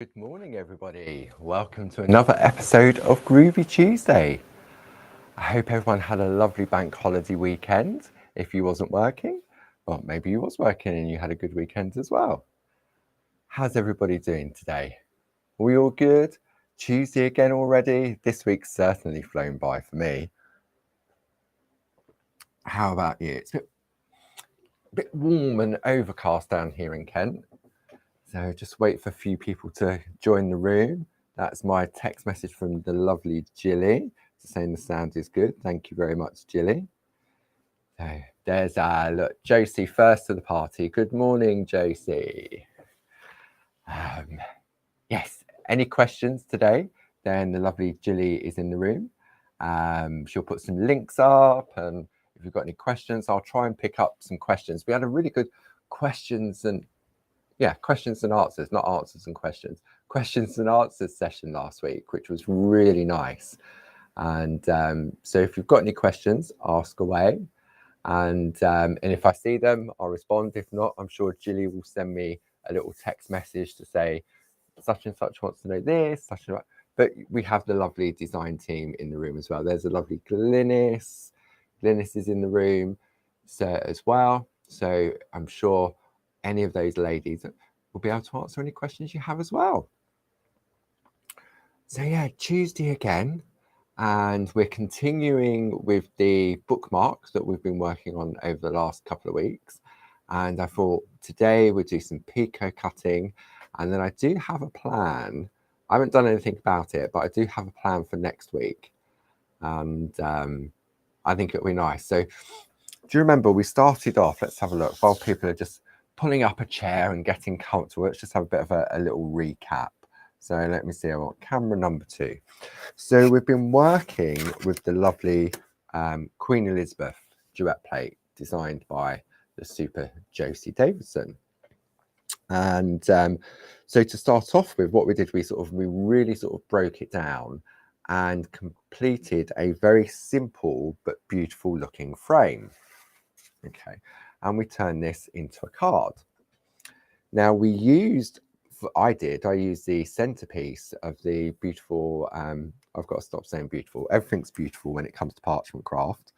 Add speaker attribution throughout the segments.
Speaker 1: Good morning, everybody. Welcome to another episode of Groovy Tuesday. I hope everyone had a lovely bank holiday weekend. If you wasn't working, well, maybe you was working and you had a good weekend as well. How's everybody doing today? Are we all good? Tuesday again already? This week's certainly flown by for me. How about you? It's a bit warm and overcast down here in Kent. So just wait for a few people to join the room. That's my text message from the lovely Jilly saying the sound is good. Thank you very much, Jilly. So there's look, Josie first to the party. Good morning, Josie. Yes, any questions today? Then the lovely Jilly is in the room. She'll put some links up, and if you've got any questions, I'll try and pick up some questions. We had a really good questions and answers, not answers and questions and answers session last week, which was really nice. And so if you've got any questions, ask away. And if I see them, I'll respond. If not, I'm sure Jilly will send me a little text message to say, such and such wants to know this, such and such. But we have the lovely design team in the room as well. There's a lovely Glynis. Glynis is in the room as well. So I'm sure any of those ladies will be able to answer any questions you have as well. So yeah, Tuesday again. And we're continuing with the bookmarks that we've been working on over the last couple of weeks. And I thought today we'll do some picot cutting. And then I do have a plan. I haven't done anything about it, but I do have a plan for next week. And I think it'll be nice. So do you remember we started off, let's have a look, while people are just pulling up a chair and getting comfortable, let's just have a bit of a little recap. So let me see, I want camera number 2. So we've been working with the lovely Queen Elizabeth duet plate designed by the super Josie Davidson. And so to start off with, what we did, we really broke it down and completed a very simple but beautiful looking frame. Okay, and we turned this into a card. Now we used, I used the centerpiece of the beautiful, I've got to stop saying beautiful, everything's beautiful when it comes to parchment craft.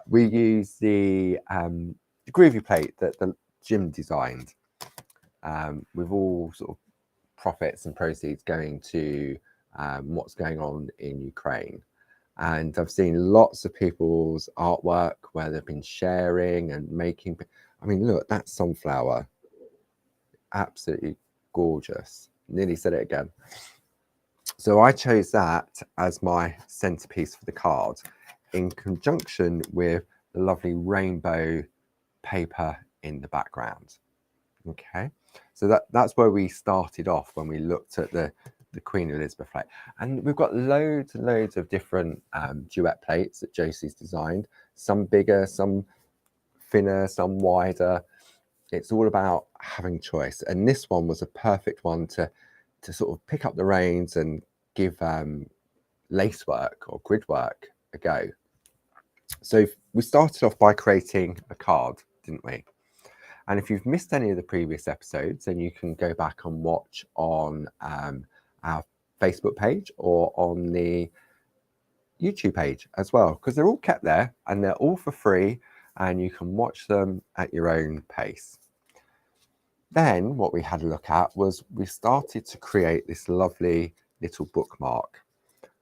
Speaker 1: We use the Groovi plate that the Jim designed, with all sort of profits and proceeds going to what's going on in Ukraine. And I've seen lots of people's artwork where they've been sharing and making. I mean, look, that sunflower, absolutely gorgeous. Nearly said it again. So I chose that as my centerpiece for the card in conjunction with the lovely rainbow paper in the background. Okay, so that's where we started off when we looked at the Queen Elizabeth plate. And we've got loads and loads of different duet plates that Josie's designed, some bigger, some thinner, some wider. It's all about having choice. And this one was a perfect one to sort of pick up the reins and give lacework or gridwork a go. So we started off by creating a card, didn't we? And if you've missed any of the previous episodes, then you can go back and watch on our Facebook page or on the YouTube page as well, because they're all kept there and they're all for free and you can watch them at your own pace. Then what we had a look at was we started to create this lovely little bookmark,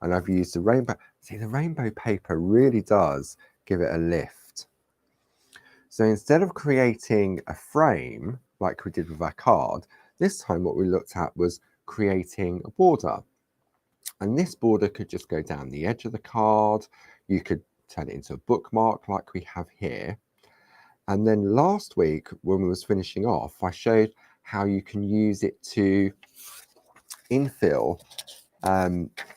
Speaker 1: and I've used the rainbow. See, the rainbow paper really does give it a lift. So instead of creating a frame like we did with our card, this time what we looked at was creating a border. And this border could just go down the edge of the card. You could turn it into a bookmark like we have here. And then last week, when we was finishing off, I showed how you can use it to infill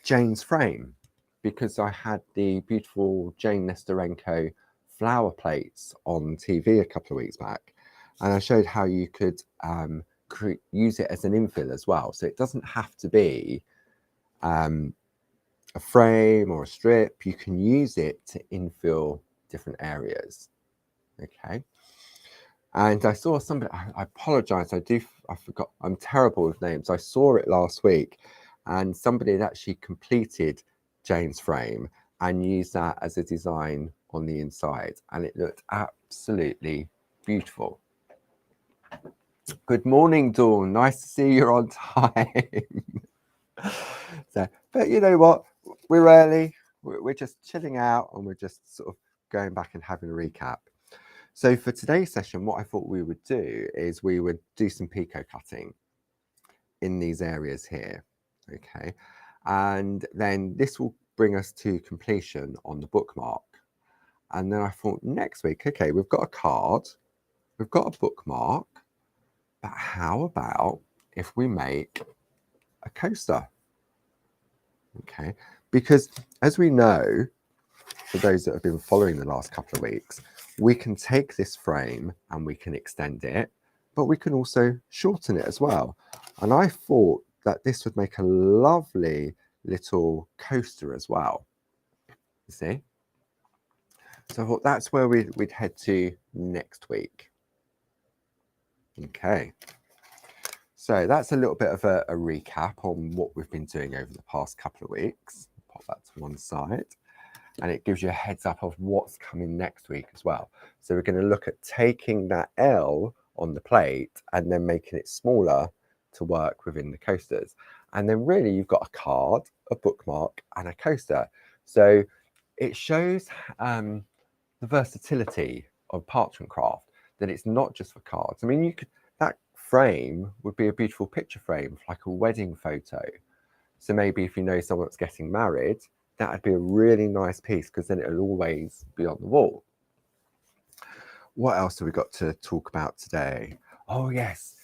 Speaker 1: Jane's frame, because I had the beautiful Jane Nesterenko flower plates on TV a couple of weeks back. And I showed how you could use it as an infill as well. So it doesn't have to be a frame or a strip. You can use it to infill different areas. Okay. And I saw somebody, I apologize, I forgot, I'm terrible with names. I saw it last week and somebody had actually completed Jane's frame and used that as a design on the inside. And it looked absolutely beautiful. Good morning, Dawn. Nice to see you're on time. So, but you know what? We're early. We're just chilling out and we're just sort of going back and having a recap. So for today's session, what I thought we would do is we would do some picot cutting in these areas here, okay? And then this will bring us to completion on the bookmark. And then I thought next week, okay, we've got a card, we've got a bookmark, but how about if we make a coaster? Okay, because as we know, for those that have been following the last couple of weeks, we can take this frame and we can extend it, but we can also shorten it as well. And I thought that this would make a lovely little coaster as well. You see? So I thought that's where we'd head to next week. Okay. So that's a little bit of a recap on what we've been doing over the past couple of weeks. Pop that to one side. And it gives you a heads up of what's coming next week as well. So we're going to look at taking that L on the plate and then making it smaller to work within the coasters. And then really you've got a card, a bookmark and a coaster. So it shows the versatility of parchment craft, that it's not just for cards. I mean, that frame would be a beautiful picture frame, like a wedding photo. So maybe if you know someone that's getting married, that would be a really nice piece because then it'll always be on the wall. What else have we got to talk about today? Oh yes,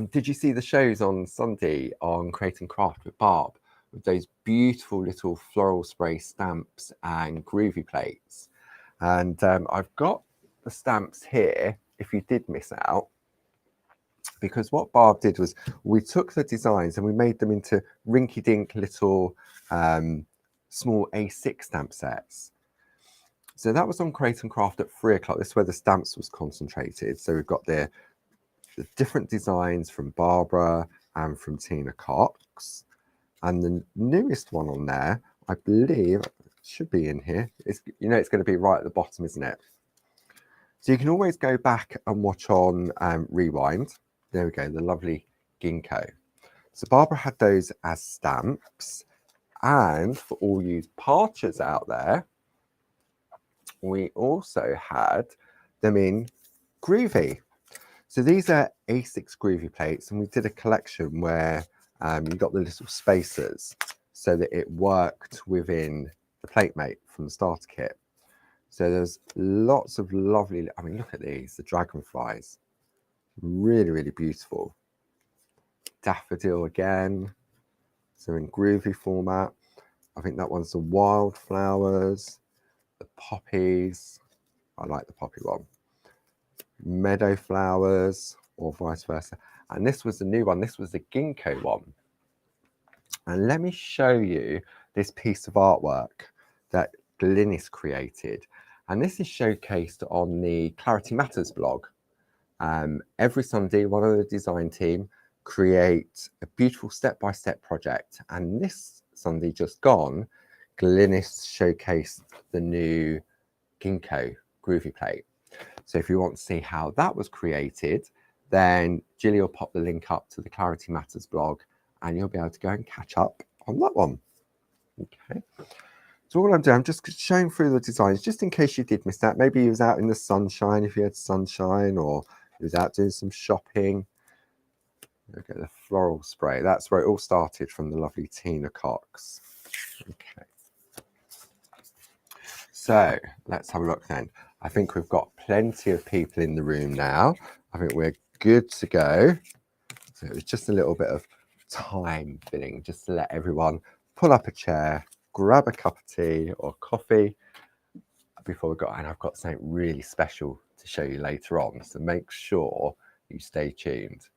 Speaker 1: did you see the shows on Sunday on Create and Craft with Barb, with those beautiful little floral spray stamps and Groovi plates? And I've got the stamps here if you did miss out, because what Barb did was we took the designs and we made them into rinky-dink little small A6 stamp sets. So that was on Create and Craft at 3 o'clock. This is where the stamps was concentrated. So we've got the different designs from Barbara and from Tina Cox. And the newest one on there, I believe, should be in here. It's going to be right at the bottom, isn't it? So you can always go back and watch on Rewind. There we go, the lovely ginkgo. So Barbara had those as stamps. And for all you parchers out there, we also had them in Groovi. So these are A6 Groovi plates, and we did a collection where you got the little spacers so that it worked within the plate mate from the starter kit. So there's lots of lovely, I mean, look at these, the dragonflies. Really, really beautiful. Daffodil again. So in Groovi format. I think that one's the wildflowers, the poppies. I like the poppy one. Meadow flowers, or vice versa. And this was the new one. This was the ginkgo one. And let me show you this piece of artwork that Glynis created. And this is showcased on the Clarity Matters blog. Every Sunday, one of the design team create a beautiful step-by-step project. And this Sunday just gone, Glynis showcased the new ginkgo Groovi plate. So if you want to see how that was created, then Gilly will pop the link up to the Clarity Matters blog and you'll be able to go and catch up on that one. Okay. So all I'm doing, I'm just showing through the designs, just in case you did miss that. Maybe you was out in the sunshine, if you had sunshine, or you was out doing some shopping. Look at the floral spray. That's where it all started, from the lovely Tina Cox. Okay. So let's have a look then. I think we've got plenty of people in the room now. I think we're good to go. So it was just a little bit of time filling, just to let everyone pull up a chair, grab a cup of tea or coffee before we go. And I've got something really special to show you later on. So make sure you stay tuned.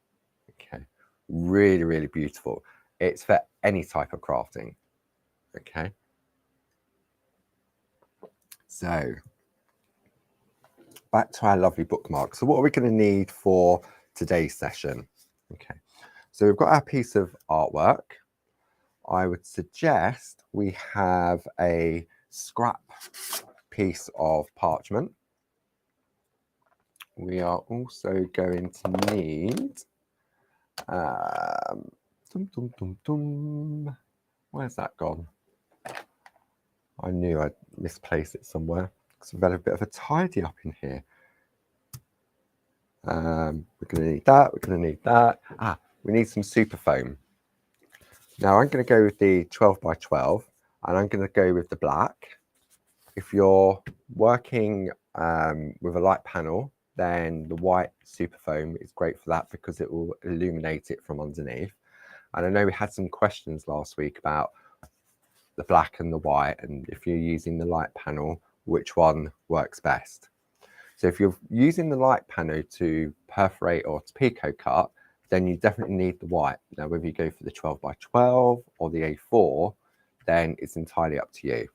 Speaker 1: Okay. Really, really beautiful. It's for any type of crafting. Okay. So back to our lovely bookmark. So what are we going to need for today's session? Okay, so we've got our piece of artwork. I would suggest we have a scrap piece of parchment. We are also going to need where's that gone? I knew I'd misplaced it somewhere because we've had a bit of a tidy up in here. We're going to need that. We're going to need that. We need some super foam. Now I'm going to go with the 12 by 12 and I'm going to go with the black. If you're working with a light panel, then the white super foam is great for that because it will illuminate it from underneath. And I know we had some questions last week about the black and the white, and if you're using the light panel, which one works best. So if you're using the light panel to perforate or to picot cut, then you definitely need the white. Now, whether you go for the 12 by 12 or the A4, then it's entirely up to you.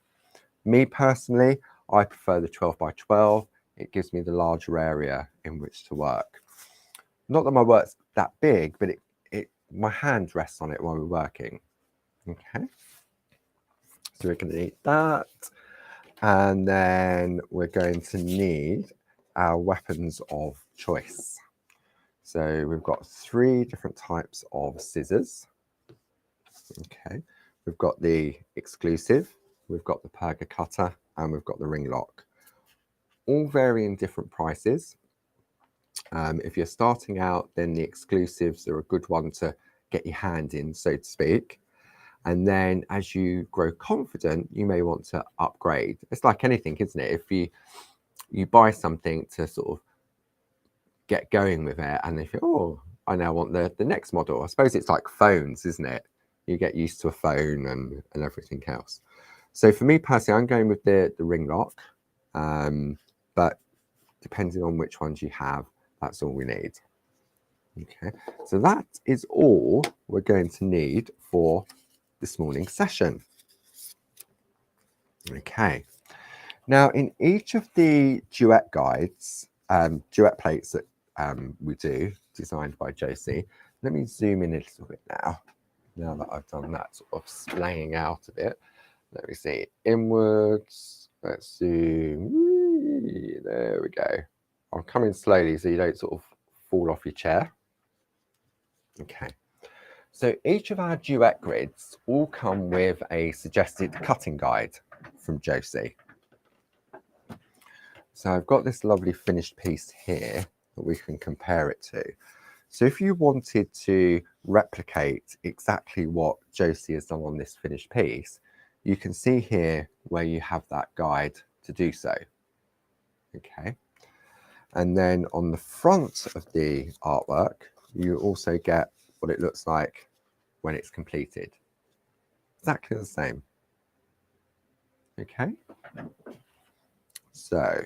Speaker 1: Me personally, I prefer the 12 by 12. It gives me the larger area in which to work. Not that my work's that big, but my hand rests on it while we're working. Okay. So we're going to need that. And then we're going to need our weapons of choice. So we've got 3 different types of scissors. Okay. We've got the exclusive, we've got the perga cutter, and we've got the ring lock. All vary in different prices. If you're starting out, then the exclusives are a good one to get your hand in, so to speak. And then as you grow confident, you may want to upgrade. It's like anything, isn't it? If you buy something to sort of get going with it, and if I now want the next model. I suppose it's like phones, isn't it? You get used to a phone and everything else. So for me personally, I'm going with the ring lock, but depending on which ones you have, that's all we need. Okay, so that is all we're going to need for this morning's session. Okay, now in each of the Duet guides, Duet plates that we do, designed by Josie, let me zoom in a little bit now that I've done that sort of splaying out a bit. Let me see, inwards, let's zoom, there we go. I'm coming slowly so you don't sort of fall off your chair. Okay. So each of our Duet grids all come with a suggested cutting guide from Josie. So I've got this lovely finished piece here that we can compare it to. So if you wanted to replicate exactly what Josie has done on this finished piece, you can see here where you have that guide to do so. Okay. And then on the front of the artwork, you also get what it looks like when it's completed. Exactly the same. Okay. So,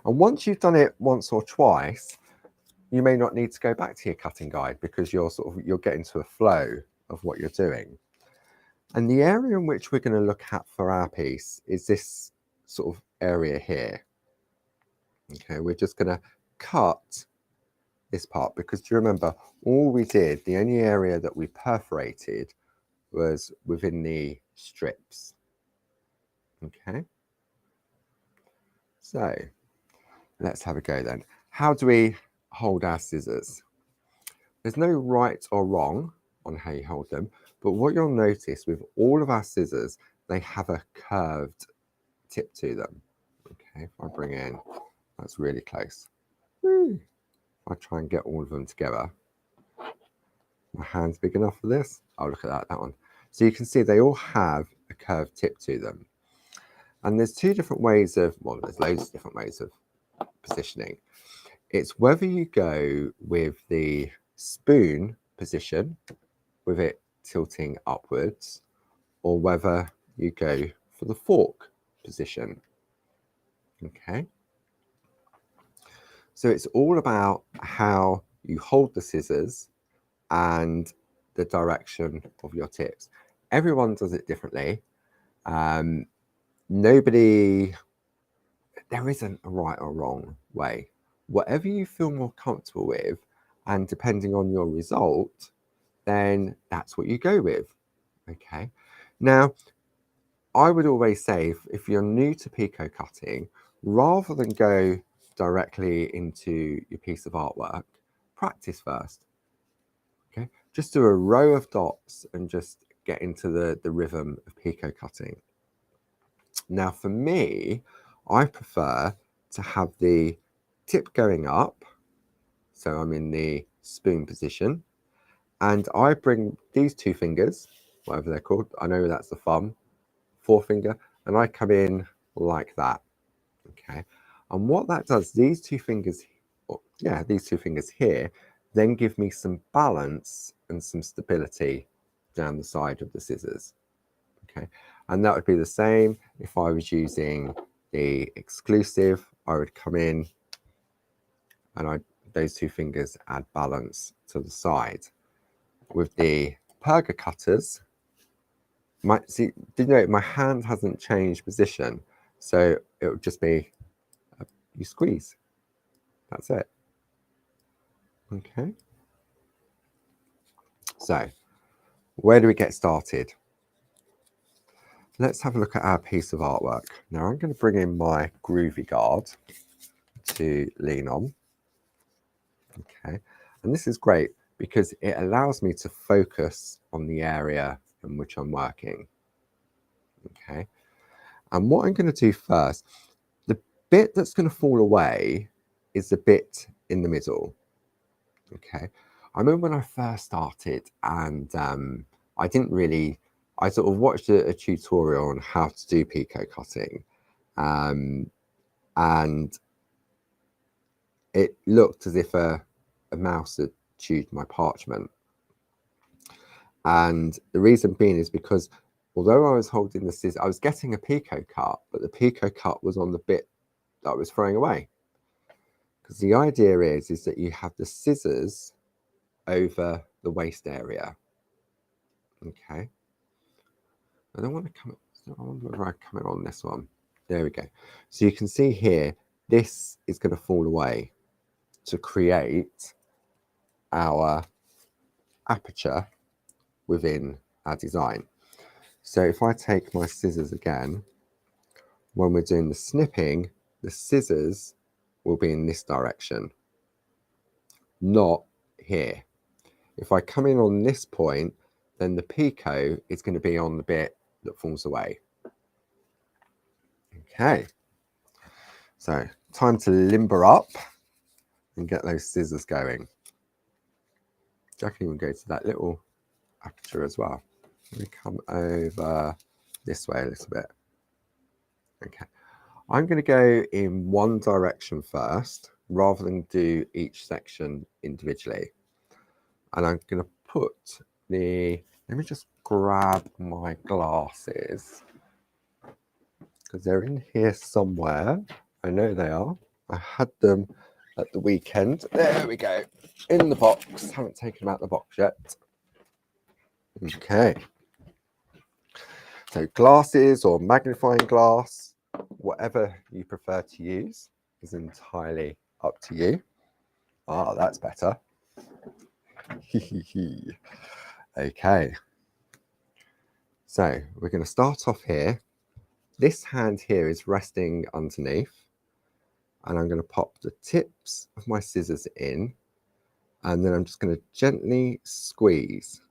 Speaker 1: and once you've done it once or twice, you may not need to go back to your cutting guide because you're getting to a flow of what you're doing. And the area in which we're going to look at for our piece is this sort of area here. Okay, we're just going to cut this part because do you remember all we did, the only area that we perforated was within the strips. Okay, so let's have a go then. How do we hold our scissors? There's no right or wrong on how you hold them, but what you'll notice with all of our scissors, they have a curved tip to them. Okay, if I bring in, that's really close. If I try and get all of them together, my hand's big enough for this. Oh, look at that one. So you can see they all have a curved tip to them. And there's 2 different ways of, well, there's loads of different ways of positioning. It's whether you go with the spoon position, with it tilting upwards, or whether you go for the fork position. Okay. So it's all about how you hold the scissors and the direction of your tips. Everyone does it differently. Nobody, there isn't a right or wrong way. Whatever you feel more comfortable with, and depending on your result, then that's what you go with. Okay. Now, I would always say if you're new to picot cutting, rather than go directly into your piece of artwork, practice first. Okay. Just do a row of dots and just get into the rhythm of picot cutting. Now, for me, I prefer to have the tip going up, so I'm in the spoon position, and I bring these two fingers, whatever they're called, I know that's the thumb, forefinger, and I come in like that. Okay, and what that does, these two fingers here, then give me some balance and some stability down the side of the scissors. Okay, and that would be the same if I was using the exclusive. I would come in and those two fingers add balance to the side. With the Perga cutters, did you know my hand hasn't changed position, so it would just be you squeeze. That's it. Okay. So where do we get started? Let's have a look at our piece of artwork. Now I'm going to bring in my Groovi guard to lean on. Okay, and this is great because it allows me to focus on the area in which I'm working. Okay, and what I'm going to do first, the bit that's going to fall away is the bit in the middle. Okay, I remember when I first started and I sort of watched a tutorial on how to do picot cutting, and it looked as if a mouse had chewed my parchment. And the reason being is because although I was holding the scissors, I was getting a picot cut, but the picot cut was on the bit that I was throwing away. Because the idea is that you have the scissors over the waist area. Okay. I don't want to come, I wonder whether I come in on this one. There we go. So you can see here, this is going to fall away to create our aperture within our design. So if I take my scissors again, when we're doing the snipping, the scissors will be in this direction, not here. If I come in on this point, then the picot is going to be on the bit that falls away. Okay, so time to limber up and get those scissors going. I can even go to that little aperture as well. Let me come over this way a little bit. Okay, I'm going to go in one direction first rather than do each section individually. And I'm going to put let me just grab my glasses because they're in here somewhere. I know they are. I had them at the weekend. There we go. In the box. Haven't taken them out of the box yet. Okay. So glasses or magnifying glass, whatever you prefer to use is entirely up to you. Ah, that's better. Okay. So we're going to start off here. This hand here is resting underneath, and I'm going to pop the tips of my scissors in, and then I'm just going to gently squeeze.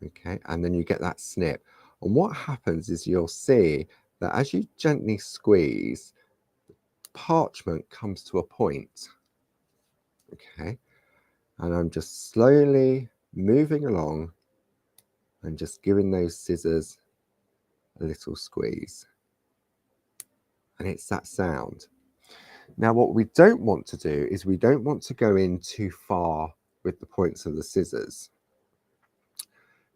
Speaker 1: Okay, and then you get that snip. And what happens is you'll see that as you gently squeeze, parchment comes to a point. Okay, and I'm just slowly moving along and just giving those scissors a little squeeze. And it's that sound. Now, what we don't want to do is we don't want to go in too far with the points of the scissors.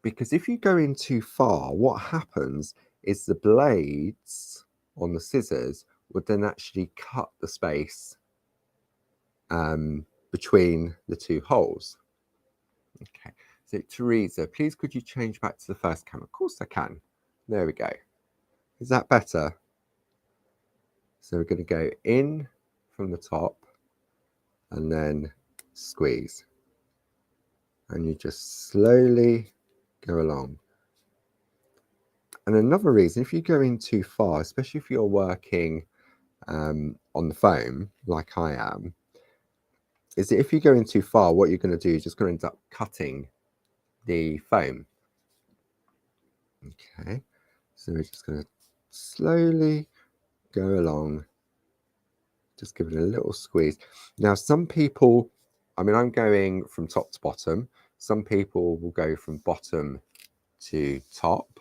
Speaker 1: Because if you go in too far, what happens is the blades on the scissors would then actually cut the space between the two holes. Okay, so Teresa, please could you change back to the first camera? Of course I can. There we go. Is that better? So we're going to go in from the top and then squeeze. And you just slowly go along. And another reason, if you go in too far, especially if you're working on the foam, like I am, is that if you go in too far, what you're going to do is just going to end up cutting the foam. Okay, so we're just going to slowly go along, just give it a little squeeze. Now, some people, I mean, I'm going from top to bottom. Some people will go from bottom to top.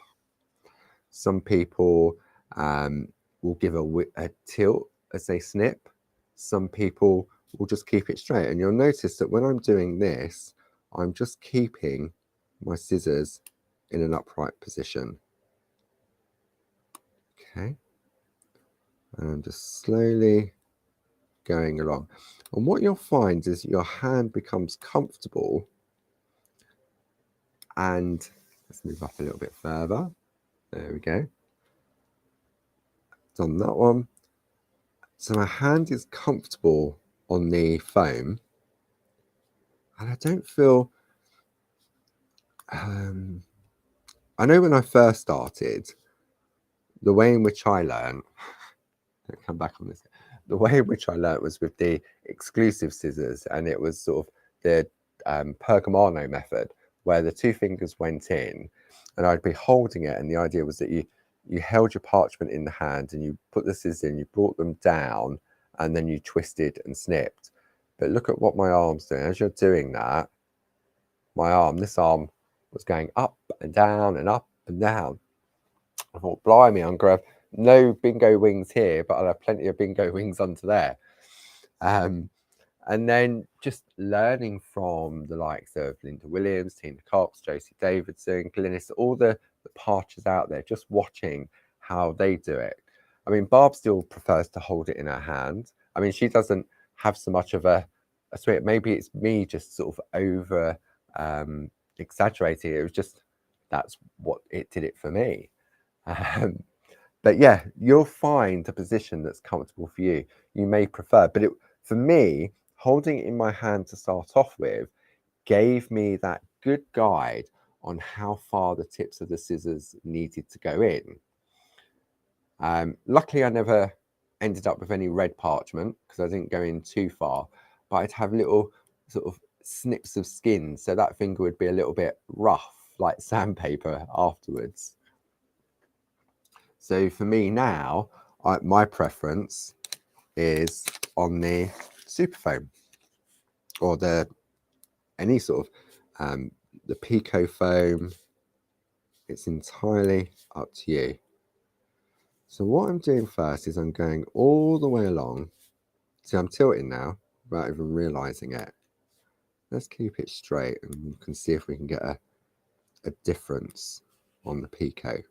Speaker 1: Some people will give a tilt as they snip. Some people will just keep it straight. And you'll notice that when I'm doing this, I'm just keeping my scissors in an upright position. Okay. And I'm just slowly going along. And what you'll find is your hand becomes comfortable. And let's move up a little bit further. There we go. Done that one. So my hand is comfortable on the foam. And I don't feel... I know when I first started, the way in which I learned... come back on this. The way in which I learned was with the exclusive scissors, and it was sort of the Pergamano method, where the two fingers went in, and I'd be holding it, and the idea was that you held your parchment in the hand, and you put the scissors in, you brought them down, and then you twisted and snipped. But look at what my arm's doing. As you're doing that, this arm was going up and down and up and down. I thought, blimey, I'm going to have no bingo wings here, but I'll have plenty of bingo wings under there. And then just learning from the likes of Linda Williams, Tina Cox, Josie Davidson, Glynis, all the parchers out there, just watching how they do it. I mean, Barb still prefers to hold it in her hand. I mean, she doesn't have so much of a sweat. Maybe it's me just sort of over exaggerating. It was just, that's what it did it for me. But yeah, you'll find a position that's comfortable for you. You may prefer, but for me, holding it in my hand to start off with gave me that good guide on how far the tips of the scissors needed to go in. Luckily, I never ended up with any red parchment because I didn't go in too far, but I'd have little sort of snips of skin, so that finger would be a little bit rough, like sandpaper afterwards. So for me now, my preference is on the super foam or any sort of the Pico foam. It's entirely up to you. So what I'm doing first is I'm going all the way along. See, I'm tilting now without even realizing it. Let's keep it straight and you can see if we can get a difference on the Pico.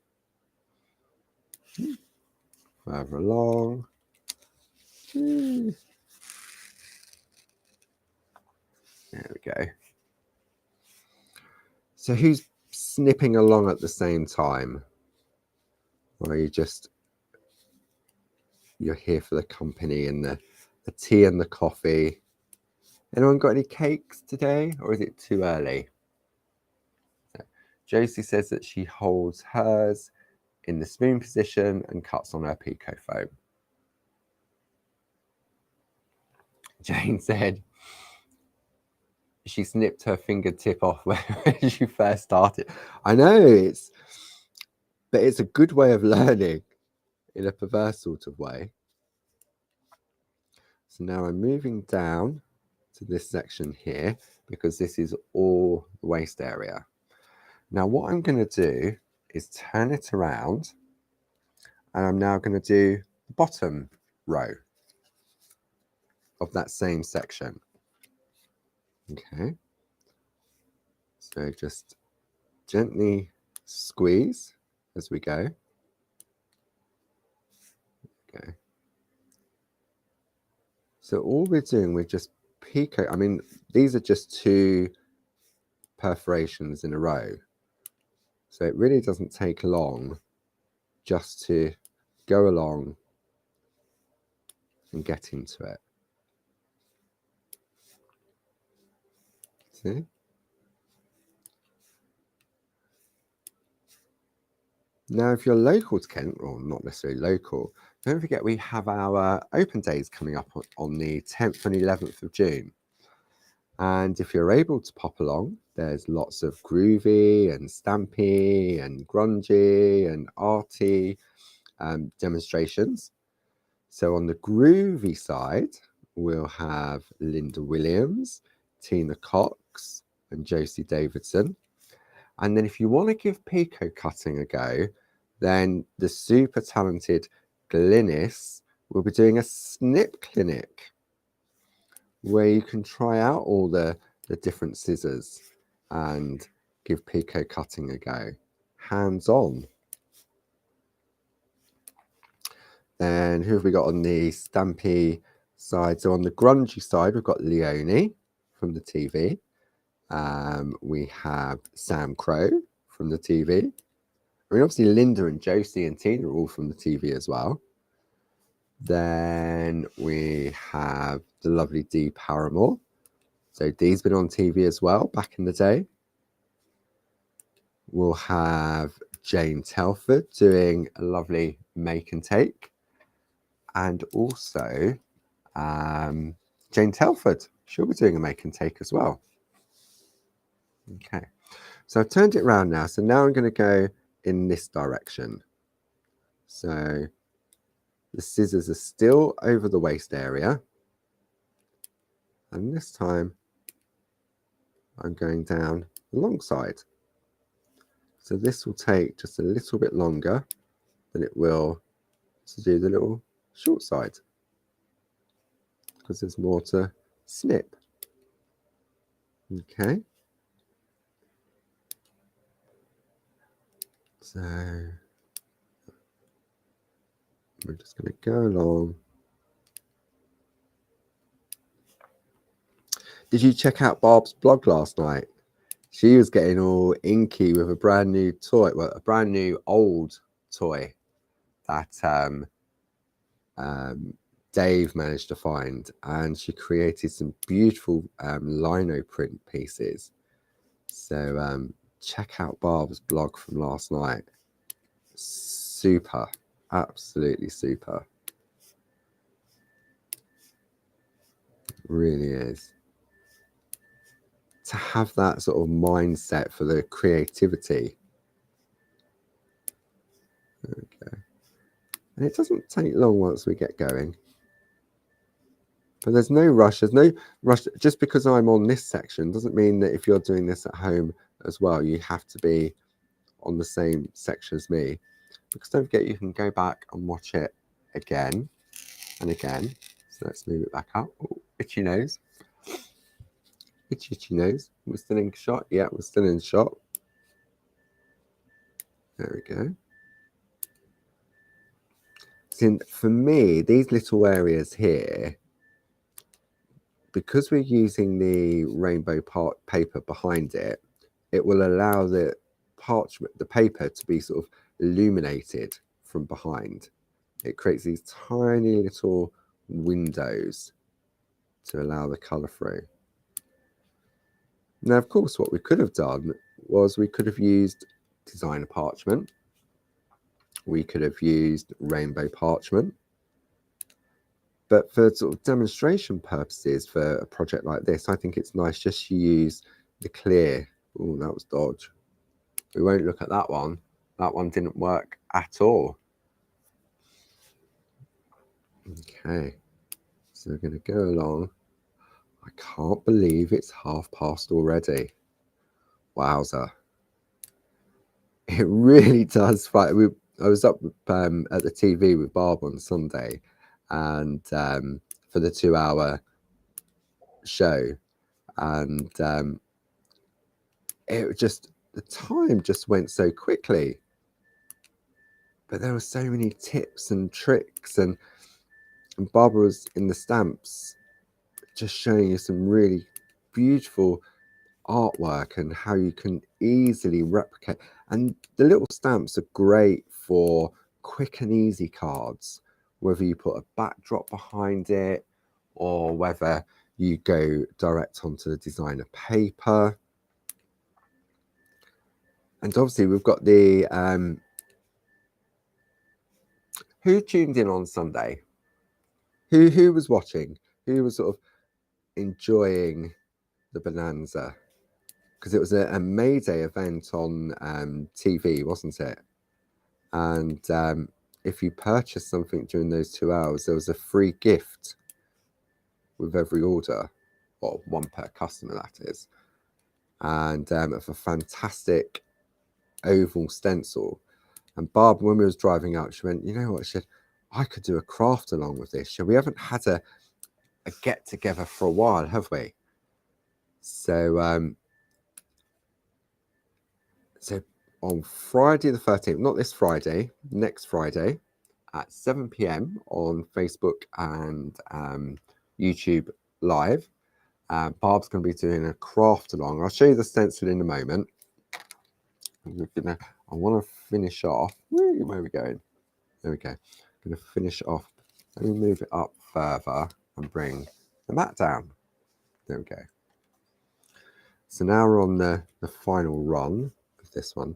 Speaker 1: Further along. There we go. So who's snipping along at the same time? Or are you you're here for the company and the tea and the coffee? Anyone got any cakes today, or is it too early? So, Josie says that she holds hers in the spoon position and cuts on her Pico foam. Jane said she snipped her fingertip off when she first started. I know, but it's a good way of learning in a perverse sort of way. So now I'm moving down to this section here because this is all the waist area. Now what I'm going to do is turn it around, and I'm now going to do the bottom row of that same section. Okay, so just gently squeeze as we go. Okay. So all we're doing, we're just Pico. I mean, these are just 2 perforations in a row. So it really doesn't take long just to go along and get into it. See? Now, if you're local to Kent, or not necessarily local, don't forget we have our open days coming up on the 10th and 11th of June. And if you're able to pop along, there's lots of Groovi and Stampy and Grungy and Arty demonstrations. So on the Groovi side, we'll have Linda Williams, Tina Cox and Josie Davidson. And then if you want to give Pico cutting a go, then the super talented Glynis will be doing a snip clinic where you can try out all the different scissors and give Pico cutting a go, hands-on. Then who have we got on the Stampy side? So on the Grungy side, we've got Leonie from the TV. We have Sam Crow from the TV. I mean, obviously Linda and Josie and Tina are all from the TV as well. Then we have the lovely Dee Paramore. So Dee's been on TV as well back in the day. We'll have Jane Telford doing a lovely make and take. And also Jane Telford, she'll be doing a make and take as well. Okay, so I've turned it around now. So now I'm going to go in this direction. So the scissors are still over the waist area. And this time I'm going down the long side. So this will take just a little bit longer than it will to do the little short side, because there's more to snip. Okay. So we're just going to go along. Did you check out Barb's blog last night? She was getting all inky with a brand new toy, well, a brand new old toy that Dave managed to find, and she created some beautiful lino print pieces. So check out Barb's blog from last night. Super, absolutely super. It really is. To have that sort of mindset for the creativity. Okay. And it doesn't take long once we get going. But there's no rush. There's no rush. Just because I'm on this section doesn't mean that if you're doing this at home as well, you have to be on the same section as me. Because don't forget, you can go back and watch it again and again. So let's move it back up. Oh, itchy nose. Itchy nose. We're still in shot. Yeah, we're still in shot. There we go. So for me, these little areas here, because we're using the rainbow paper behind it, it will allow the parchment, the paper, to be sort of illuminated from behind. It creates these tiny little windows to allow the colour through. Now, of course, what we could have done was we could have used designer parchment. We could have used rainbow parchment. But for sort of demonstration purposes for a project like this, I think it's nice just to use the clear. Oh, that was dodge. We won't look at that one. That one didn't work at all. Okay, so we're going to go along. I can't believe it's past already. Wowza. It really does fight. I was up at the TV with Barb on Sunday, and for the 2-hour show, and it just, the time just went so quickly. But there were so many tips and tricks, and Barbara was in the stamps just showing you some really beautiful artwork and how you can easily replicate. And the little stamps are great for quick and easy cards whether you put a backdrop behind it or whether you go direct onto the designer paper. And obviously we've got the who tuned in on Sunday? Who was watching? Who was sort of enjoying the bonanza? Because it was a May Day event on TV, wasn't it? And if you purchased something during those 2 hours, there was a free gift with every order, or one per customer, that is. And of a fantastic oval stencil. And Barb, when we was driving out, she went, you know what, she said, I could do a craft along with this. We haven't had a get together for a while, have we? So so on Friday the 13th, not this Friday, next Friday at 7 p.m. on Facebook and YouTube Live, Barb's going to be doing a craft along. I'll show you the stencil in a moment. I want to finish off. Where are we going? There we go. I'm going to finish off. Let me move it up further and bring the mat down. There we go. So now we're on the final run of this one.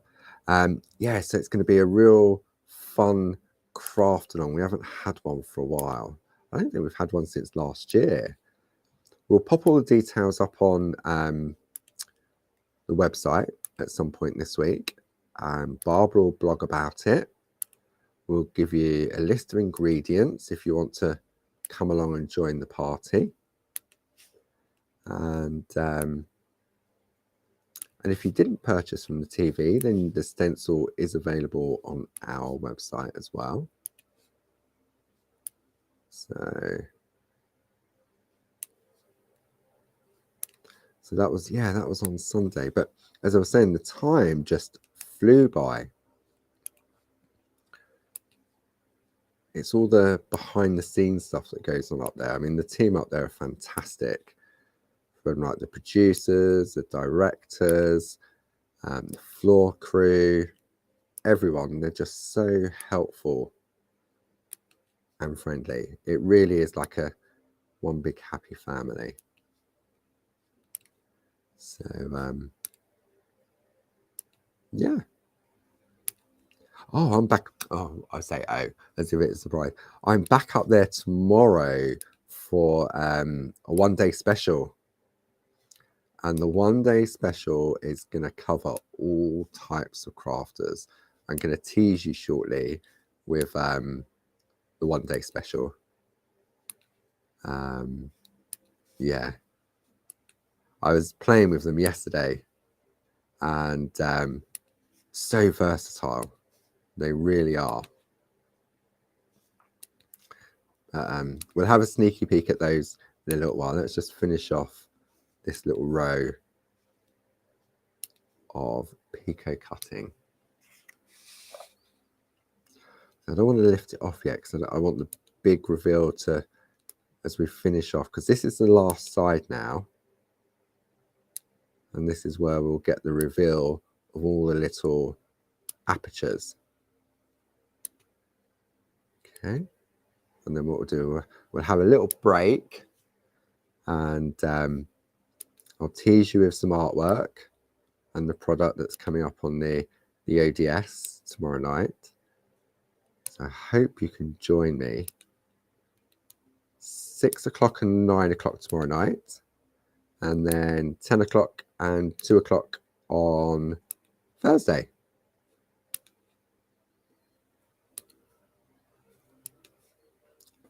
Speaker 1: Yeah, so it's going to be a real fun craft along. We haven't had one for a while. I don't think we've had one since last year. We'll pop all the details up on the website at some point this week. Barbara will blog about it. We'll give you a list of ingredients if you want to come along and join the party. And if you didn't purchase from the TV, then the stencil is available on our website as well. So that was, yeah, that was on Sunday. But as I was saying, the time just flew by. It's all the behind the scenes stuff that goes on up there. I mean, the team up there are fantastic. From like the producers, the directors, the floor crew, everyone. They're just so helpful and friendly. It really is like a one big happy family. So yeah. Oh, I'm back. Oh, I say oh, as if it's a surprise. I'm back up there tomorrow for a one-day special. And the one-day special is going to cover all types of crafters. I'm going to tease you shortly with the one-day special. Yeah. I was playing with them yesterday, and so versatile. They really are. We'll have a sneaky peek at those in a little while. Let's just finish off this little row of picot cutting. I don't want to lift it off yet because I want the big reveal to, as we finish off, because this is the last side now. And this is where we'll get the reveal of all the little apertures. Okay. And then what we'll do, we'll have a little break, and I'll tease you with some artwork and the product that's coming up on the ODS tomorrow night. So I hope you can join me 6 o'clock and 9 o'clock tomorrow night, and then 10 o'clock and 2 o'clock on Thursday.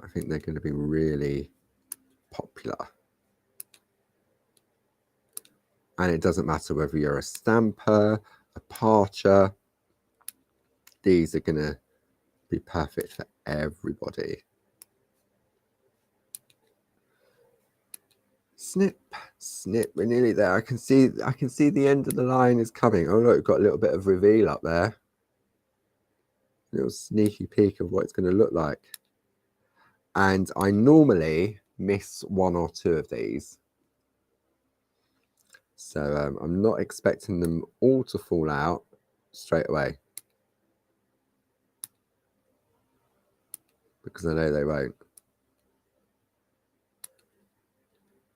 Speaker 1: I think they're going to be really popular. And it doesn't matter whether you're a stamper, a parcher, these are going to be perfect for everybody. Snip, snip, we're nearly there. I can see the end of the line is coming. Oh look, we've got a little bit of reveal up there. A little sneaky peek of what it's going to look like. And I normally miss 1 or 2 of these. So I'm not expecting them all to fall out straight away. because I know they won't.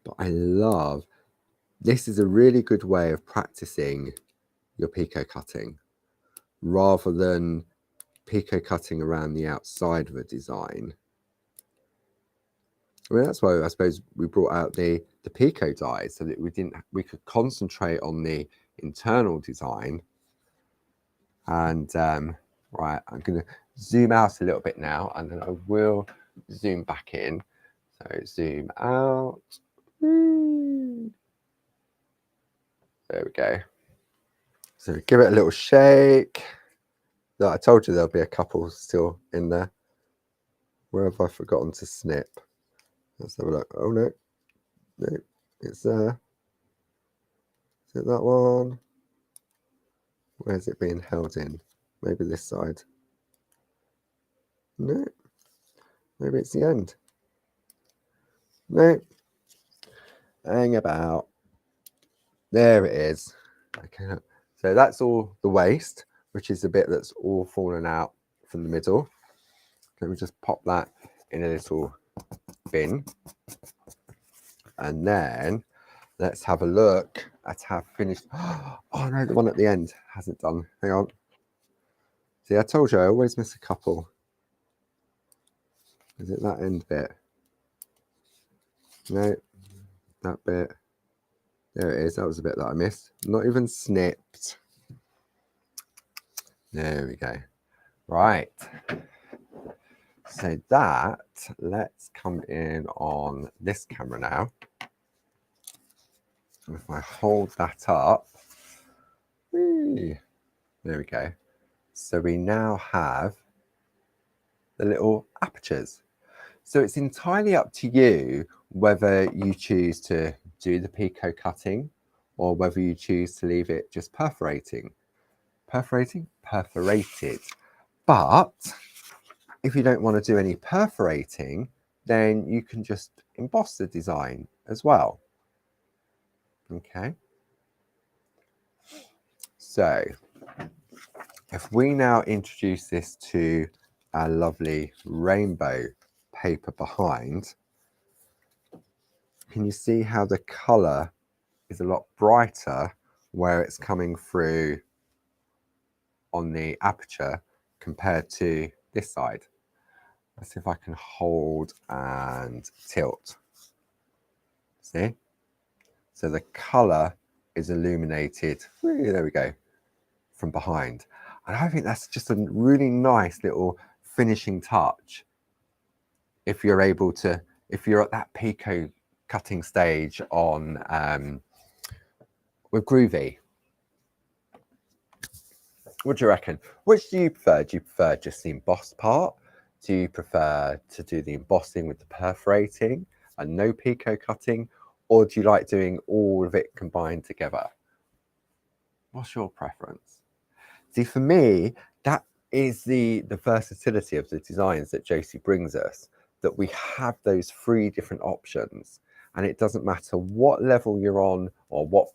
Speaker 1: But I love, this is a really good way of practicing your picot cutting rather than picot cutting around the outside of a design. I mean, that's why I suppose we brought out the picot dies, so that we could concentrate on the internal design. And right, I'm going to zoom out a little bit now, and then I will zoom back in. So zoom out. There we go. So give it a little shake. I told you there'll be a couple still in there. Where have I forgotten to snip? Let's have a look. Oh no, no, it's there. Is it that one? Where's it being held in? Maybe this side. No, maybe it's the end. No, hang about. There it is. Okay, so that's all the waste, which is the bit that's all fallen out from the middle. Let me just pop that in a little bin. And then let's have a look at how finished. Oh no, the one at the end hasn't done. Hang on. See, I told you I always miss a couple. Is it that end bit? No, that bit. There it is. That was the bit that I missed. Not even snipped. There we go. Right. So that, let's come in on this camera now. If I hold that up, there we go. So we now have the little apertures. So it's entirely up to you whether you choose to do the picot cutting or whether you choose to leave it just perforating. Perforated. But if you don't want to do any perforating, then you can just emboss the design as well. Okay. So if we now introduce this to our lovely rainbow paper behind, can you see how the colour is a lot brighter where it's coming through on the aperture compared to this side? Let's see if I can hold and tilt. See? So the colour is illuminated, there we go, from behind. And I think that's just a really nice little finishing touch if you're able to, if you're at that picot cutting stage on with Groovi. What do you reckon? Which do you prefer? Do you prefer just the embossed part? Do you prefer to do the embossing with the perforating and no picot cutting? Or do you like doing all of it combined together? What's your preference? See, for me, that is the versatility of the designs that Josie brings us, that we have those 3 different options, and it doesn't matter what level you're on or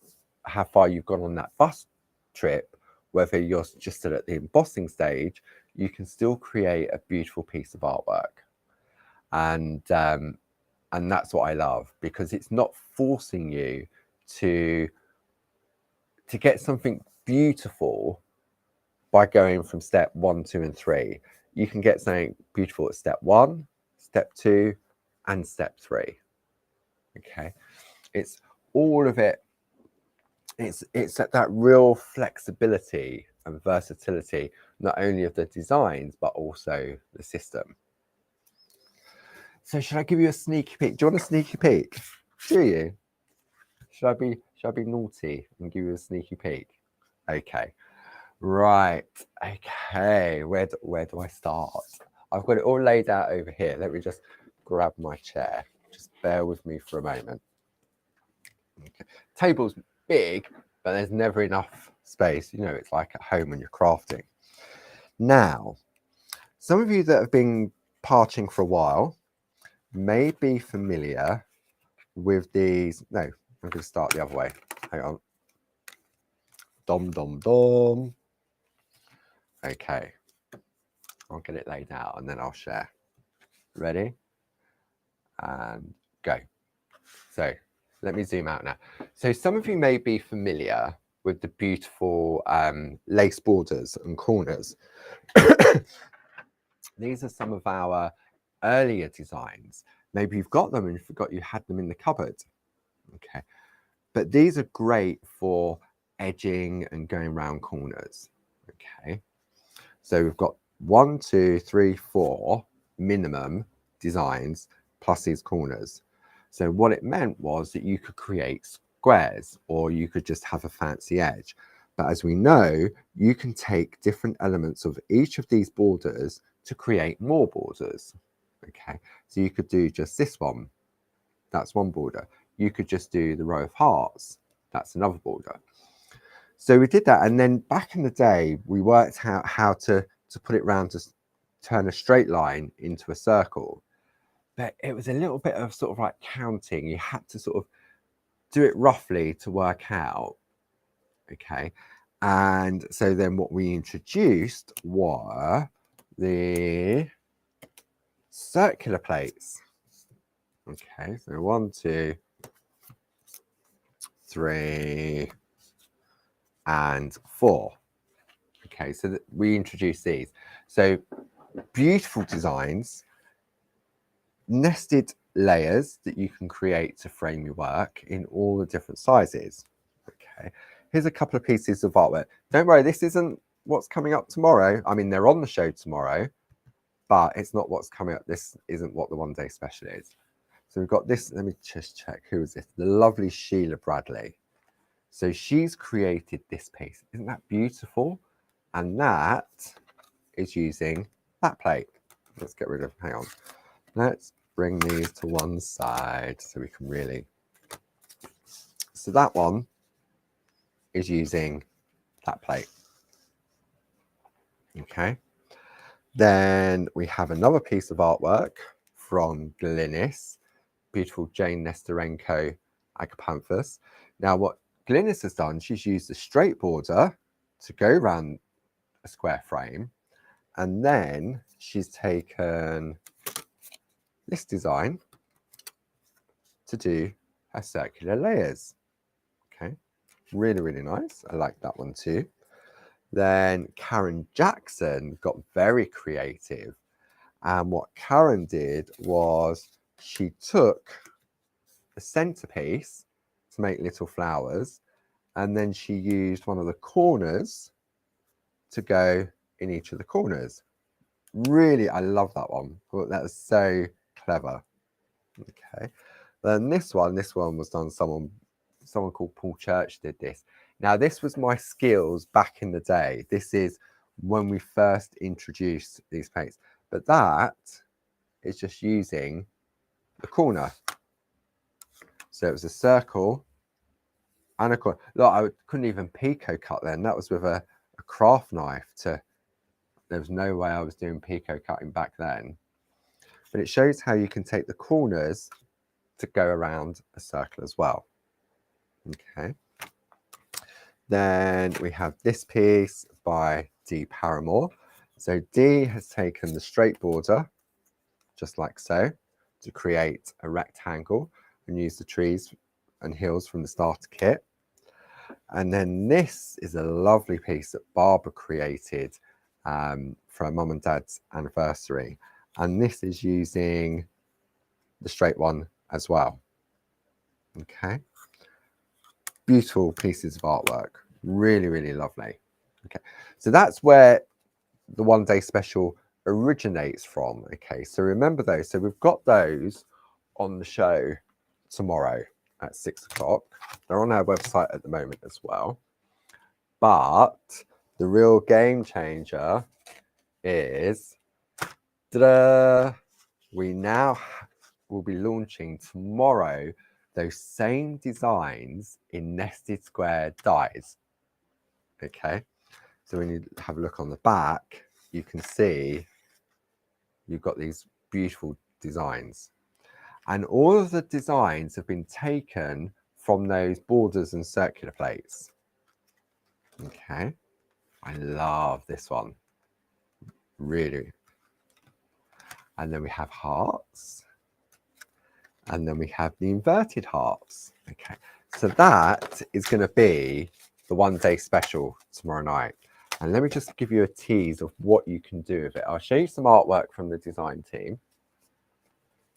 Speaker 1: how far you've gone on that bus trip, whether you're just still at the embossing stage, you can still create a beautiful piece of artwork. And that's what I love, because it's not forcing you to get something beautiful by going from step 1, 2, and 3. You can get something beautiful at step 1, step 2, and step 3. Okay, it's all of it. It's that real flexibility and versatility, not only of the designs but also the system. So should I give you a sneaky peek? Do you want a sneaky peek? Do you? Should I be naughty and give you a sneaky peek? Okay. Right. Okay. Where do I start? I've got it all laid out over here. Let me just grab my chair. Just bear with me for a moment. Okay. Table's big, but there's never enough space. You know, it's like at home when you're crafting. Now, some of you that have been parting for a while may be familiar with these. No, I'm going to start the other way. Hang on. Dom, dom, dom. Okay. I'll get it laid out and then I'll share. Ready? And go. So let me zoom out now. So some of you may be familiar with the beautiful lace borders and corners. These are some of our earlier designs. Maybe you've got them and you forgot you had them in the cupboard. Okay, but these are great for edging and going around corners. Okay, so we've got 1, 2, 3, 4 minimum designs plus these corners. So what it meant was that you could create squares or you could just have a fancy edge. But as we know, you can take different elements of each of these borders to create more borders. Okay, so you could do just this one. That's one border. You could just do the row of hearts. That's another border. So we did that. And then back in the day, we worked out how to put it round to turn a straight line into a circle. But it was a little bit of sort of like counting. You had to sort of do it roughly to work out. Okay. And so then what we introduced were the circular plates. Okay, so 1, 2, 3, and 4. Okay, so that we introduced these. So beautiful designs, nested layers that you can create to frame your work in all the different sizes. Okay, here's a couple of pieces of artwork. Don't worry, this isn't what's coming up tomorrow. I mean, they're on the show tomorrow, but it's not what's coming up. This isn't what the one day special is. So we've got this, let me just check, who is this? The lovely Sheila Bradley. So she's created this piece. Isn't that beautiful? And that is using that plate. Let's get rid of, hang on. Let's bring these to one side so we can really. So that one is using that plate. Okay. Then we have another piece of artwork from Glynis, beautiful Jane Nesterenko Agapanthus. Now what Glynis has done, she's used a straight border to go around a square frame, and then she's taken this design to do her circular layers. Okay, really, really nice. I like that one too. Then Karen Jackson got very creative, and what Karen did was she took the centerpiece to make little flowers, and then she used one of the corners to go in each of the corners. Really, I love that one. I thought that was so clever. Okay, then this one was done, someone called Paul Church did this. Now this was my skills back in the day. This is when we first introduced these paints, but that is just using the corner. So it was a circle and a corner. Look, I couldn't even picot cut then. That was with a craft knife. There was no way I was doing picot cutting back then. But it shows how you can take the corners to go around a circle as well. Okay. Then we have this piece by Dee Paramore. So Dee has taken the straight border, just like so, to create a rectangle and use the trees and hills from the starter kit. And then this is a lovely piece that Barbara created for her mum and dad's anniversary. And this is using the straight one as well. Okay. Beautiful pieces of artwork. Really, really lovely. Okay. So that's where the one day special originates from. Okay. So remember those. So we've got those on the show tomorrow at 6 o'clock. They're on our website at the moment as well. But the real game changer is, we now will be launching tomorrow those same designs in nested square dies. Okay, so when you have a look on the back, you can see you've got these beautiful designs, and all of the designs have been taken from those borders and circular plates. Okay, I love this one, really. And then we have hearts. And then we have the inverted hearts. Okay, so that is going to be the one-day special tomorrow night. And let me just give you a tease of what you can do with it. I'll show you some artwork from the design team.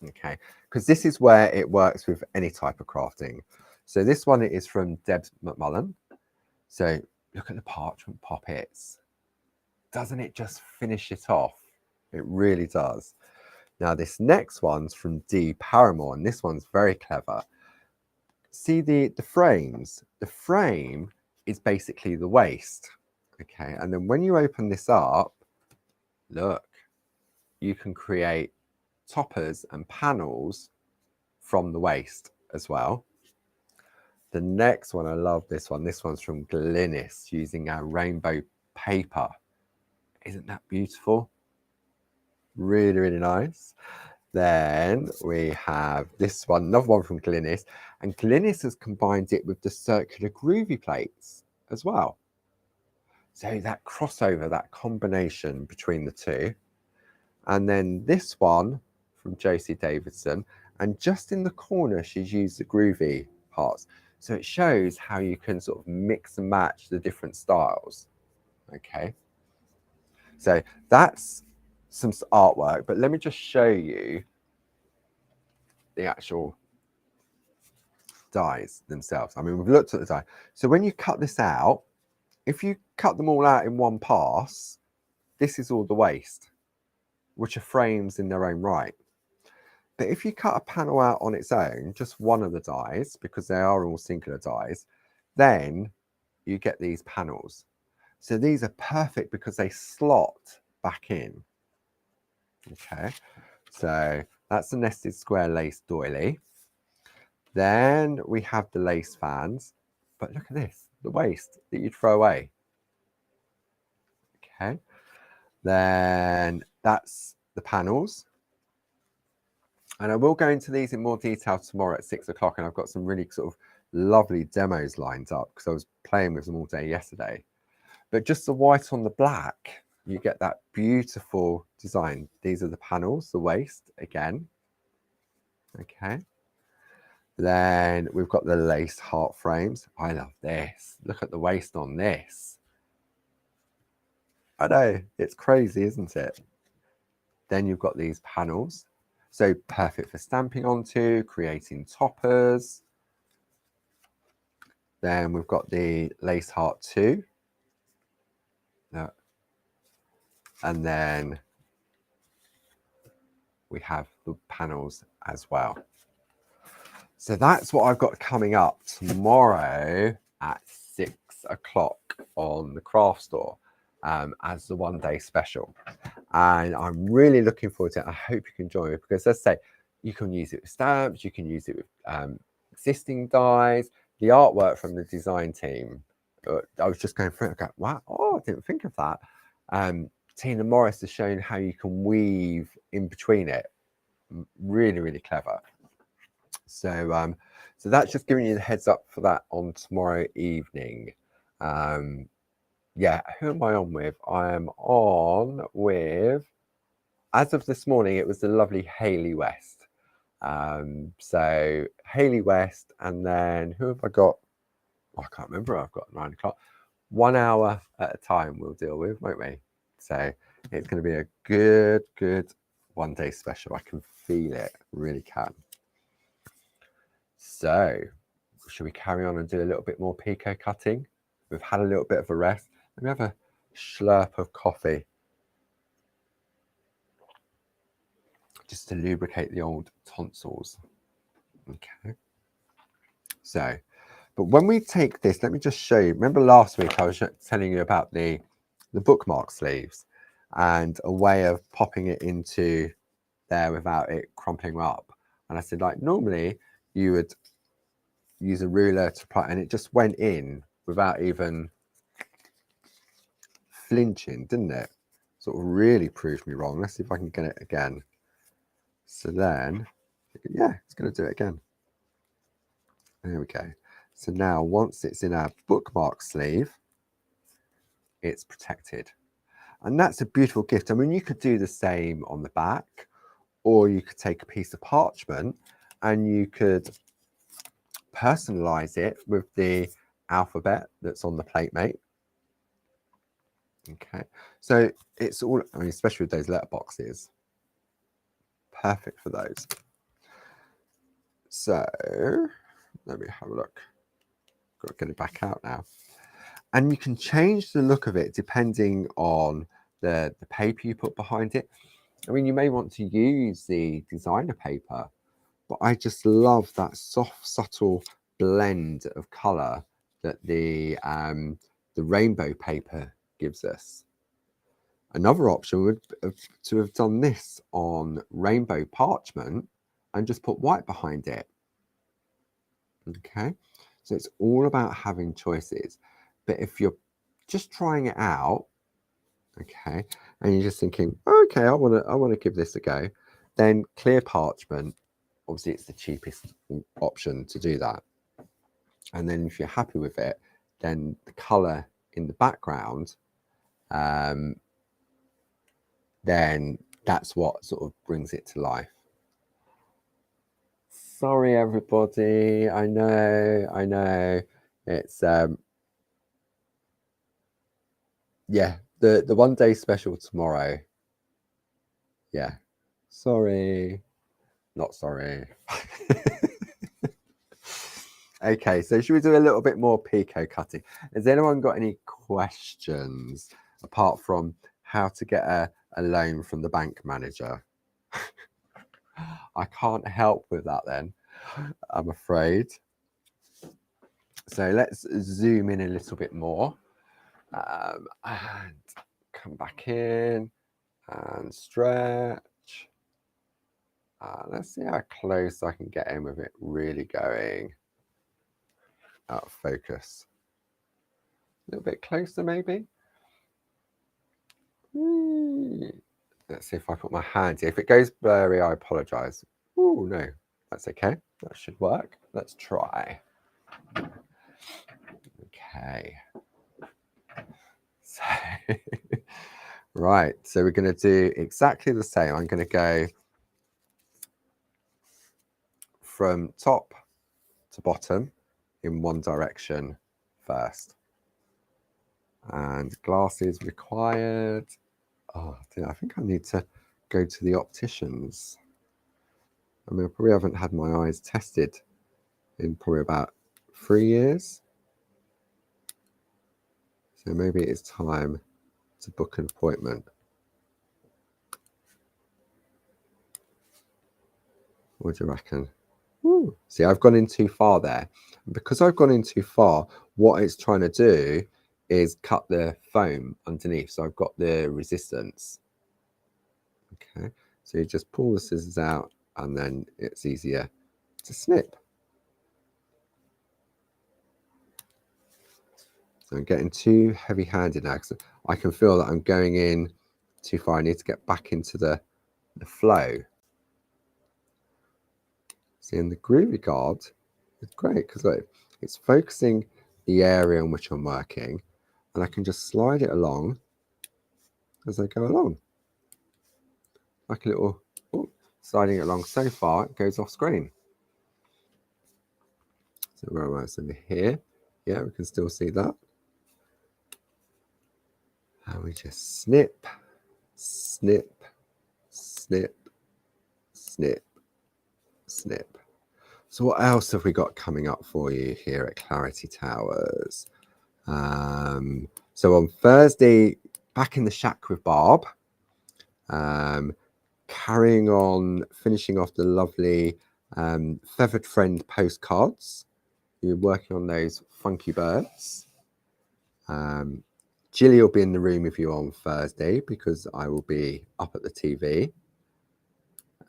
Speaker 1: Okay, because this is where it works with any type of crafting. So this one is from Deb McMullen. So look at the parchment poppets. Doesn't it just finish it off? It really does. Now this next one's from Dee Paramore, and this one's very clever. See the frames? The frame is basically the waist. Okay, and then when you open this up, look, you can create toppers and panels from the waist as well. The next one, I love this one. This one's from Glynis using our rainbow paper. Isn't that beautiful? Really, really nice. Then we have this one, another one from Glynis. And Glynis has combined it with the circular Groovi plates as well. So that crossover, that combination between the two. And then this one from Josie Davidson. And just in the corner, she's used the Groovi parts. So it shows how you can sort of mix and match the different styles. Okay. So that's some artwork, but let me just show you the actual dies themselves. I mean, we've looked at the die. So when you cut this out, if you cut them all out in one pass, this is all the waste, which are frames in their own right. But if you cut a panel out on its own, just one of the dies, because they are all singular dies, then you get these panels. So these are perfect because they slot back in. Okay, so that's the nested square lace doily. Then we have the lace fans, but look at this, the waist that you'd throw away. Okay, then that's the panels. And I will go into these in more detail tomorrow at 6 o'clock, and I've got some really sort of lovely demos lined up because I was playing with them all day yesterday. But just the white on the black, you get that beautiful design. These are the panels, the waist again. Okay. Then we've got the lace heart frames. I love this. Look at the waist on this. I know, it's crazy, isn't it? Then you've got these panels. So perfect for stamping onto, creating toppers. Then we've got the lace heart 2. Look. And then we have the panels as well. So that's what I've got coming up tomorrow at 6 o'clock on the craft store as the one-day special. And I'm really looking forward to it. I hope you can join me because, as I say, you can use it with stamps, you can use it with existing dies, the artwork from the design team. I was just going through it, I go, wow, oh, I didn't think of that. Tina Morris has shown how you can weave in between it. Really, really clever. So, so that's just giving you the heads up for that on tomorrow evening. Yeah, who am I on with? I am on with, as of this morning, it was the lovely Hayley West. So Hayley West, and then who have I got? Oh, I can't remember. I've got 9 o'clock. 1 hour at a time we'll deal with, won't we? So it's going to be a good one-day special. I can feel it, really can. So should we carry on and do a little bit more picot cutting? We've had a little bit of a rest. Let me have a slurp of coffee just to lubricate the old tonsils. Okay. So, but when we take this, let me just show you. Remember last week I was telling you about the bookmark sleeves and a way of popping it into there without it crumpling up. And I said, like, normally you would use a ruler to apply, and it just went in without even flinching, didn't it? Sort of really proved me wrong. Let's see if I can get it again. So then, yeah, it's going to do it again. There we go. So now once it's in our bookmark sleeve, it's protected. And that's a beautiful gift. I mean, you could do the same on the back, Or you could take a piece of parchment and you could personalize it with the alphabet that's on the plate mate. Okay, so it's all, I mean, especially with those letter boxes, perfect for those. So let me have a look. Got to get it back out now. And you can change the look of it depending on the paper you put behind it. I mean, you may want to use the designer paper, but I just love that soft, subtle blend of colour that the rainbow paper gives us. Another option would be to have done this on rainbow parchment and just put white behind it. Okay, so it's all about having choices. But if you're just trying it out, okay, and you're just thinking, okay, I want to give this a go, then clear parchment, obviously it's the cheapest option to do that. And then if you're happy with it, then the color in the background, then that's what sort of brings it to life. Sorry, everybody. I know. It's yeah, the 1 day special tomorrow. Yeah. Sorry. Not sorry. Okay, so should we do a little bit more Pico cutting? Has anyone got any questions apart from how to get a loan from the bank manager? I can't help with that then, I'm afraid. So let's zoom in a little bit more and come back in and stretch. Let's see how close I can get in with it really going out of focus. A little bit closer maybe. Let's see if I put my hand here. If it goes blurry, I apologize. Oh no, that's okay. That should work. Let's try. Okay. So, right. So we're going to do exactly the same. I'm going to go from top to bottom in one direction first. And glasses required. Oh, dear, I think I need to go to the opticians. I mean, I probably haven't had my eyes tested in probably about 3 years. So maybe it's time to book an appointment. What do you reckon? Ooh. See, I've gone in too far there. And because I've gone in too far, what it's trying to do is cut the foam underneath. So I've got the resistance. Okay, so you just pull the scissors out and then it's easier to snip. So I'm getting too heavy-handed now because I can feel that I'm going in too far. I need to get back into the flow. See, in the Groovi guard, it's great because look, it's focusing the area in which I'm working, and I can just slide it along as I go along. Like a little, sliding it along so far, it goes off screen. So where am I? So over here. Yeah, we can still see that. And we just snip, snip, snip, snip, snip. So what else have we got coming up for you here at Clarity Towers? So on Thursday, back in the shack with Barb, carrying on, finishing off the lovely Feathered Friend postcards. You're working on those funky birds. Gilly will be in the room with you on Thursday because I will be up at the TV.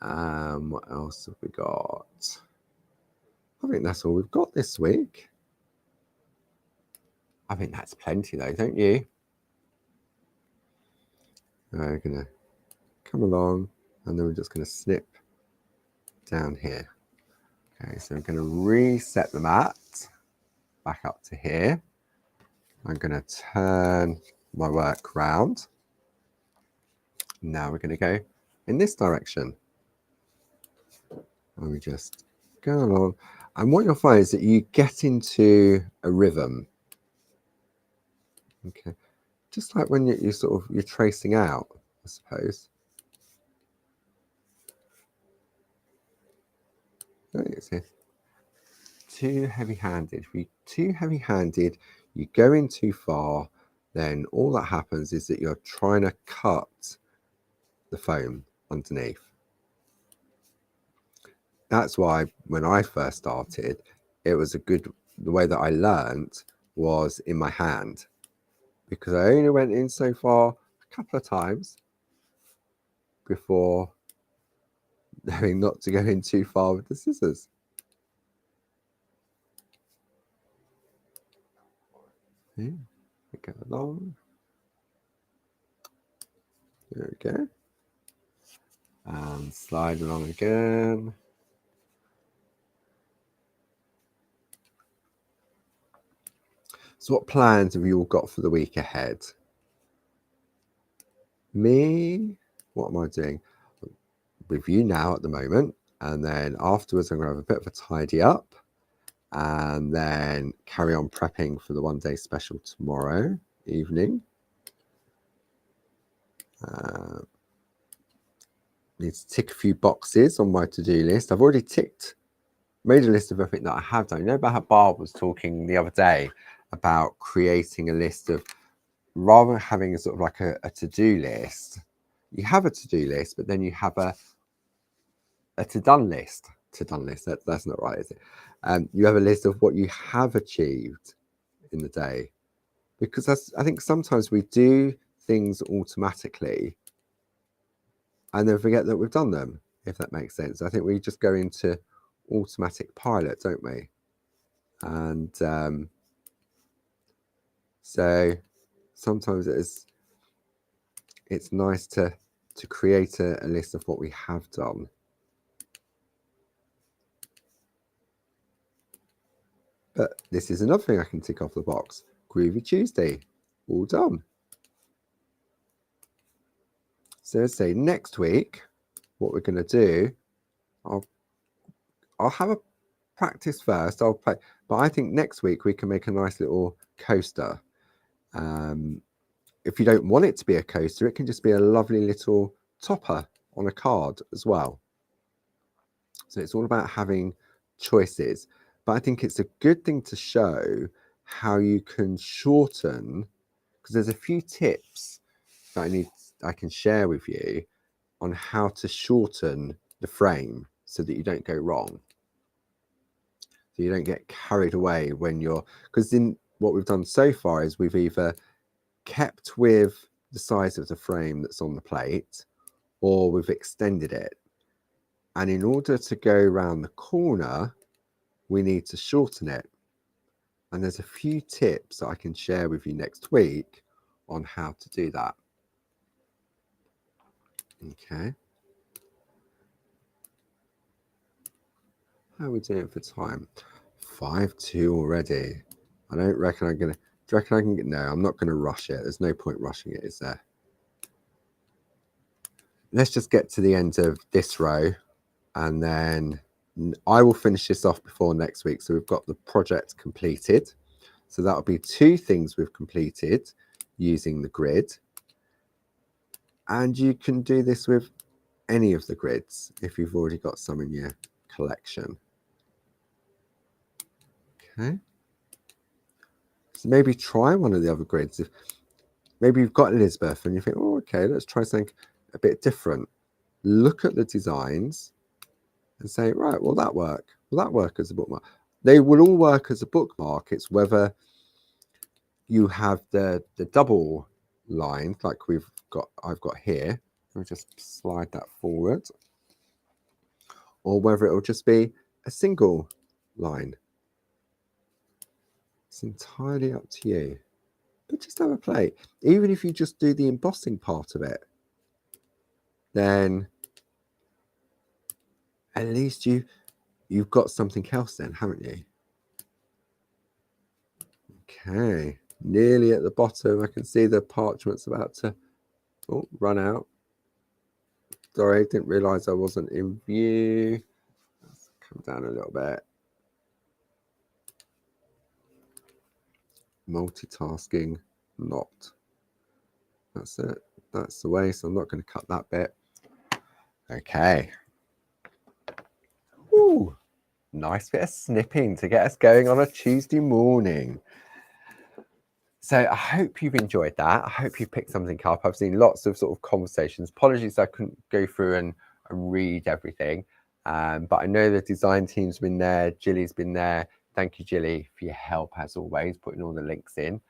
Speaker 1: What else have we got? I think that's all we've got this week. I think that's plenty though, don't you? We're going to come along and then we're just going to snip down here. Okay, so I'm going to reset the mat back up to here. I'm going to turn my work round. Now we're going to go in this direction. And we just go along. And what you'll find is that you get into a rhythm. Okay. Just like when you're sort of, you're tracing out, I suppose. Too heavy-handed. If you're too heavy-handed, you go in too far, then all that happens is that you're trying to cut the foam underneath. That's why when I first started, it was the way that I learned was in my hand, because I only went in so far a couple of times before knowing not to go in too far with the scissors. Yeah, go along. There we go. And slide along again. So what plans have you all got for the week ahead? Me, what am I doing? Review now at the moment, and then afterwards I'm going to have a bit of a tidy up, and then carry on prepping for the one day special tomorrow evening. Need to tick a few boxes on my to-do list. I've already made a list of everything that I have done. You know about how Barb was talking the other day about creating a list of, rather than having a sort of like a to-do list, you have a to-do list, but then you have a to-done list. To-done list, that's not right, is it? You have a list of what you have achieved in the day, because I think sometimes we do things automatically and then forget that we've done them, if that makes sense. I think we just go into automatic pilot, don't we? And so sometimes it's nice to create a list of what we have done. But this is another thing I can tick off the box. Groovy Tuesday, all done. So let's say next week, what we're going to do, I'll have a practice first. I'll play, but I think next week we can make a nice little coaster. If you don't want it to be a coaster, it can just be a lovely little topper on a card as well. So it's all about having choices. But I think it's a good thing to show how you can shorten, because there's a few tips that I can share with you on how to shorten the frame so that you don't go wrong. So you don't get carried away when you're, because in what we've done so far is we've either kept with the size of the frame that's on the plate, or we've extended it. And in order to go around the corner, we need to shorten it. And there's a few tips that I can share with you next week on how to do that. Okay. How are we doing for time? 5:02 already. I don't reckon I'm going to, do you reckon I can get, no, I'm not going to rush it. There's no point rushing it, is there? Let's just get to the end of this row, and then I will finish this off before next week. So we've got the project completed. So that'll be 2 things we've completed using the grid. And you can do this with any of the grids if you've already got some in your collection. Okay. So maybe try one of the other grids. If maybe you've got Elizabeth and you think, oh, okay, let's try something a bit different. Look at the designs and say, right, will that work? Will that work as a bookmark? They will all work as a bookmark. It's whether you have the double line like I've got here. Let me just slide that forward. Or whether it'll just be a single line. It's entirely up to you. But just have a play. Even if you just do the embossing part of it, then at least you've got something else then, haven't you? Okay, nearly at the bottom. I can see the parchment's about to run out. Sorry, didn't realise I wasn't in view. Come down a little bit. Multitasking, not. That's it. That's the way. So I'm not going to cut that bit. Okay. Ooh, nice bit of snipping to get us going on a Tuesday morning. So I hope you've enjoyed that. I hope you've picked something up. I've seen lots of sort of conversations. Apologies, I couldn't go through and read everything. But I know the design team's been there. Jilly's been there. Thank you, Jilly, for your help as always, putting all the links in.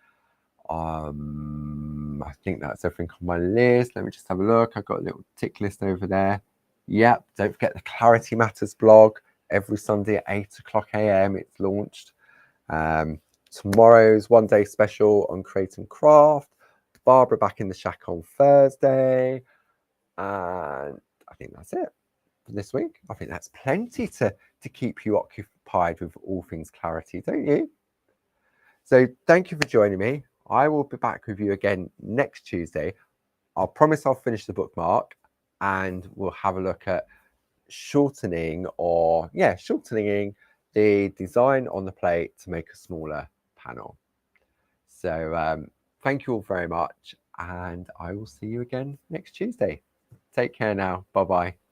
Speaker 1: I think that's everything on my list. Let me just have a look. I've got a little tick list over there. Yep. Don't forget the Clarity Matters blog every Sunday at 8:00 a.m. It's launched. Tomorrow's one day special on Create and Craft. Barbara back in the shack on Thursday. And I think that's it for this week. I think that's plenty to keep you occupied with all things clarity, don't you? So thank you for joining me. I will be back with you again next Tuesday. I'll promise I'll finish the bookmark and we'll have a look at shortening the design on the plate to make a smaller panel. So thank you all very much, and I will see you again next Tuesday. Take care now. Bye-bye.